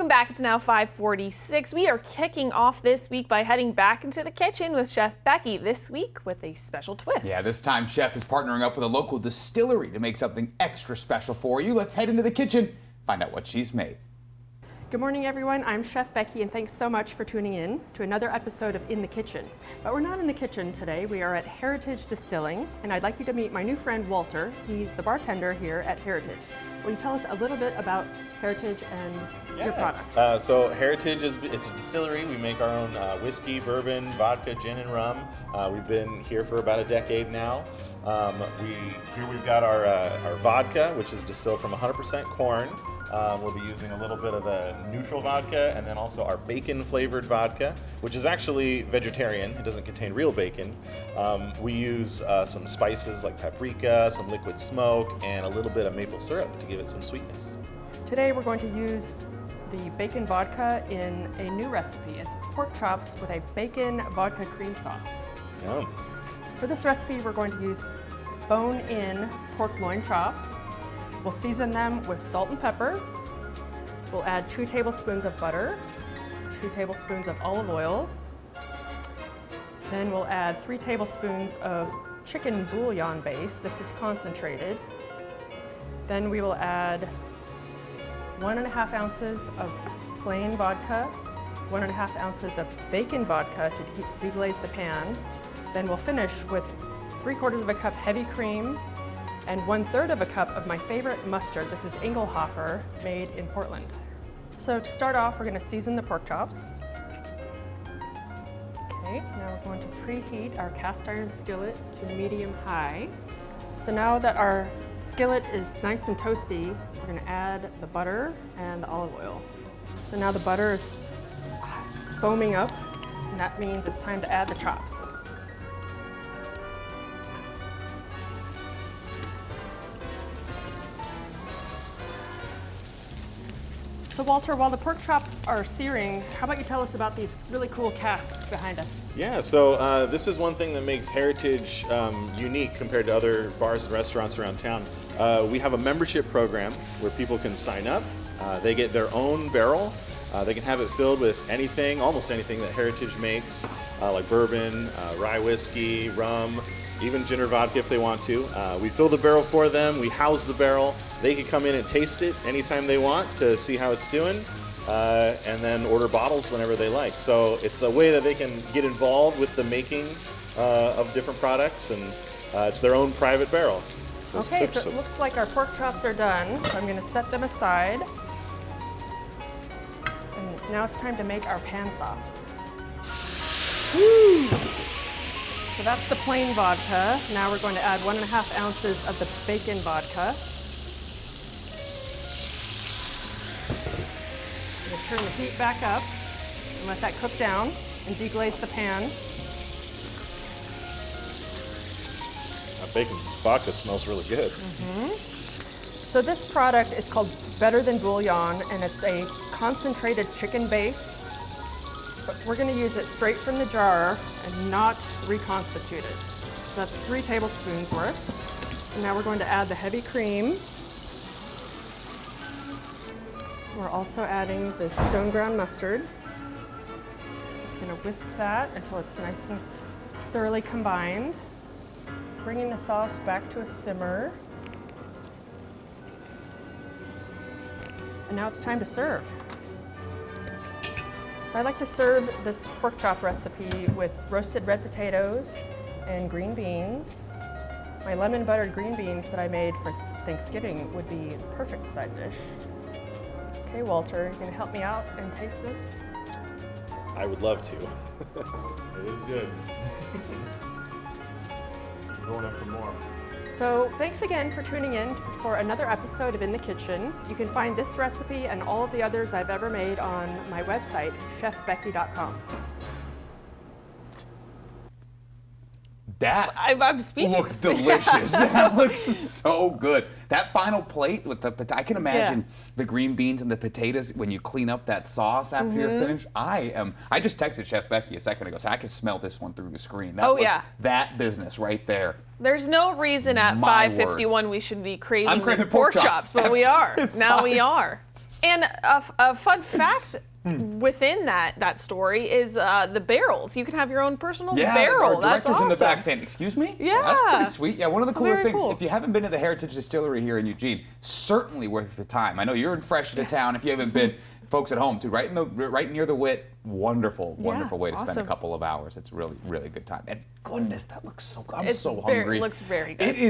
welcome back. It's now 5:46. We are kicking off this week by heading back into the kitchen with Chef Becky, this week with a special twist. Yeah, this time Chef is partnering up with a local distillery to make something extra special for you. Let's head into the kitchen, find out what she's made. Good morning, everyone. I'm Chef Becky, and thanks so much for tuning in to another episode of In the Kitchen. But we're not in the kitchen today. We are at Heritage Distilling, and I'd like you to meet my new friend, Walter. He's the bartender here at Heritage. Will you tell us a little bit about Heritage and your products? So Heritage it's a distillery. We make our own whiskey, bourbon, vodka, gin, and rum. We've been here for about a decade now. We've got our vodka, which is distilled from 100% corn. We'll be using a little bit of the neutral vodka, and then also our bacon flavored vodka, which is actually vegetarian. It doesn't contain real bacon. We use some spices like paprika, some liquid smoke, and a little bit of maple syrup to give it some sweetness. Today we're going to use the bacon vodka in a new recipe. It's pork chops with a bacon vodka cream sauce. Yum. For this recipe, we're going to use bone-in pork loin chops. We'll season them with salt and pepper. We'll add 2 tablespoons of butter, 2 tablespoons of olive oil. Then we'll add 3 tablespoons of chicken bouillon base. This is concentrated. Then we will add 1.5 ounces of plain vodka, 1.5 ounces of bacon vodka to deglaze the pan. Then we'll finish with 3/4 of a cup heavy cream and 1/3 of a cup of my favorite mustard. This is Engelhofer, made in Portland. So to start off, we're going to season the pork chops. Okay, now we're going to preheat our cast iron skillet to medium-high. So now that our skillet is nice and toasty, we're going to add the butter and the olive oil. So now the butter is foaming up, and that means it's time to add the chops. So Walter, while the pork chops are searing, how about you tell us about these really cool casks behind us? Yeah, so this is one thing that makes Heritage unique compared to other bars and restaurants around town. We have a membership program where people can sign up. They get their own barrel. They can have it filled with anything, almost anything that Heritage makes, like bourbon, rye whiskey, rum, even gin or vodka if they want to. We fill the barrel for them, we house the barrel. They can come in and taste it anytime they want to see how it's doing, and then order bottles whenever they like. So it's a way that they can get involved with the making of different products, and it's their own private barrel. Okay, so it looks like our pork chops are done, so I'm going to set them aside. And now it's time to make our pan sauce. Woo! So that's the plain vodka. Now we're going to add 1.5 ounces of the bacon vodka. We'll turn the heat back up and let that cook down and deglaze the pan. That bacon vodka smells really good. So this product is called Better Than Bouillon, and it's a concentrated chicken base. But we're going to use it straight from the jar and not reconstituted. So that's 3 tablespoons worth. And now we're going to add the heavy cream. We're also adding the stone ground mustard. Just going to whisk that until it's nice and thoroughly combined. Bringing the sauce back to a simmer. And now it's time to serve. So I like to serve this pork chop recipe with roasted red potatoes and green beans. My lemon buttered green beans that I made for Thanksgiving would be the perfect side dish. Okay, Walter, you gonna help me out and taste this? I would love to. It is good. I'm going up for more. So thanks again for tuning in for another episode of In the Kitchen. You can find this recipe and all of the others I've ever made on my website, chefbecky.com. That I'm speechless. looks delicious. That looks so good. That final plate with the I can imagine the green beans and the potatoes when you clean up that sauce after you're finished. I just texted Chef Becky a second ago, so I can smell this one through the screen. That business right there. There's no reason at My 5:51 we should be craving I'm craving pork pork chops, chops. but we are. Now we are. And a fun fact within that story is the barrels. You can have your own personal barrel. Our That's director's awesome. in the back saying, "Excuse me." Yeah. That's pretty sweet. Yeah, one of the cooler Very things. cool. If you haven't been to the Heritage Distillery here in Eugene, certainly worth the time. I know you're in fresh to town. If you haven't been, folks at home too, right near the Wit. Wonderful way to spend a awesome. couple of hours. It's really good time. And goodness, that looks so. I'm It's so very- hungry. it looks very good. It is.